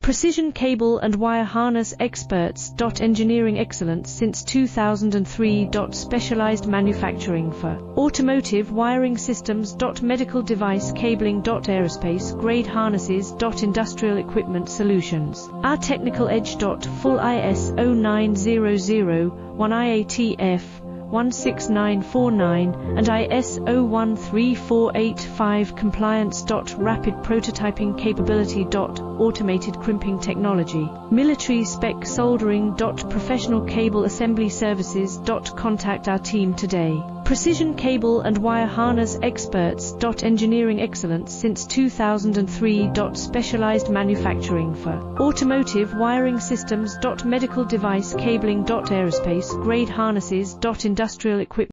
Precision cable and wire harness experts. Engineering excellence since 2003. Specialized manufacturing for automotive wiring systems. Medical device cabling. Aerospace grade harnesses. Industrial equipment solutions. Our technical edge. Full ISO 9001 IATF 16949 and ISO 13485 compliance. Rapid prototyping capability. Automated crimping technology. Military spec soldering. Professional cable assembly services. Contact our team today. Precision cable and wire harness experts. Engineering excellence since 2003. Specialized manufacturing for automotive wiring systems. Medical device cabling. Aerospace grade harnesses. Industrial equipment